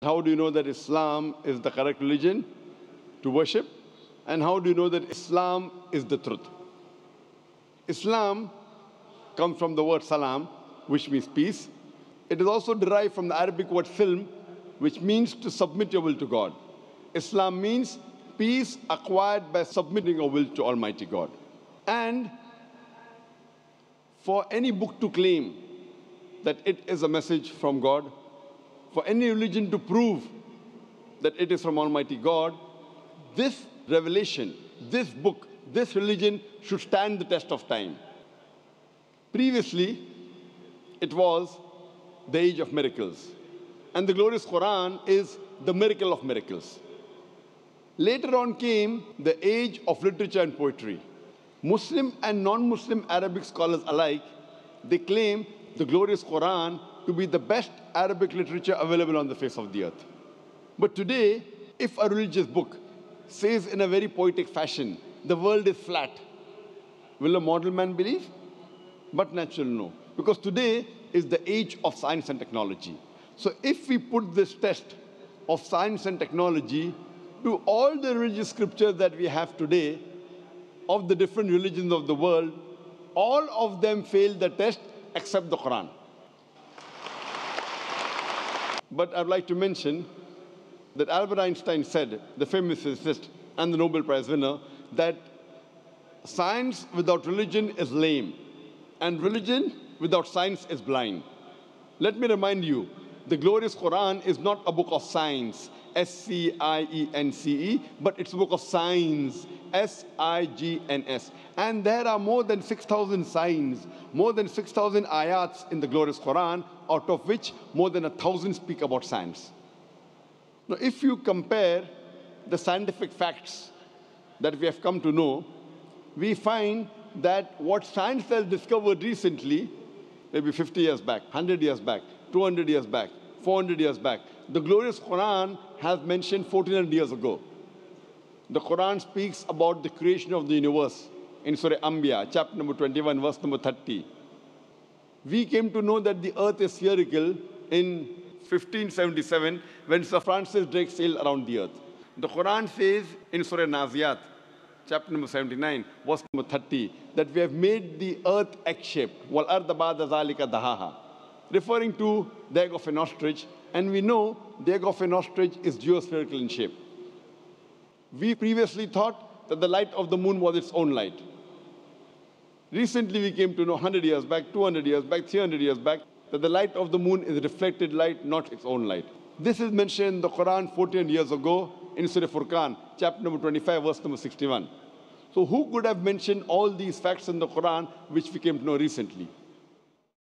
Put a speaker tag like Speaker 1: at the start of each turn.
Speaker 1: How do you know that Islam is the correct religion to worship? And how do you know that Islam is the truth? Islam comes from the word salam, which means peace. It is also derived from the Arabic word silm, which means to submit your will to God. Islam means peace acquired by submitting your will to Almighty God. And for any book to claim that it is a message from God, for any religion to prove that it is from Almighty God, this revelation, this book, this religion should stand the test of time. Previously, it was the age of miracles. And the glorious Quran is the miracle of miracles. Later on came the age of literature and poetry. Muslim and non-Muslim Arabic scholars alike, they claim the glorious Quran to be the best Arabic literature available on the face of the earth. But today, if a religious book says in a very poetic fashion, the world is flat, will a mortal man believe? But naturally no, because today is the age of science and technology. So if we put this test of science and technology to all the religious scriptures that we have today, of the different religions of the world, all of them fail the test except the Quran. But I'd like to mention that Albert Einstein said, the famous physicist and the Nobel Prize winner, that science without religion is lame, and religion without science is blind. Let me remind you, the glorious Quran is not a book of science, S-C-I-E-N-C-E, but it's a book of signs, S-I-G-N-S. And there are more than 6,000 signs, more than 6,000 ayats in the glorious Quran, out of which more than 1,000 speak about science. Now, if you compare the scientific facts that we have come to know, we find that what science has discovered recently, maybe 50 years back, 100 years back, 200 years back, 400 years back, the glorious Quran has mentioned 1400 years ago. The Quran speaks about the creation of the universe in Surah Anbiya, chapter number 21, verse number 30. We came to know that the earth is spherical in 1577 when Sir Francis Drake sailed around the earth. The Quran says in Surah Naziyat, chapter number 79, verse number 30, that we have made the earth egg-shaped, wal arda ba'da zalika dahaha, referring to the egg of an ostrich, and we know the egg of an ostrich is geospherical in shape. We previously thought that the light of the moon was its own light. Recently we came to know 100 years back, 200 years back, 300 years back, that the light of the moon is reflected light, not its own light. This is mentioned in the Quran 14 years ago in Surah Furqan, chapter number 25, verse number 61. So who could have mentioned all these facts in the Quran which we came to know recently?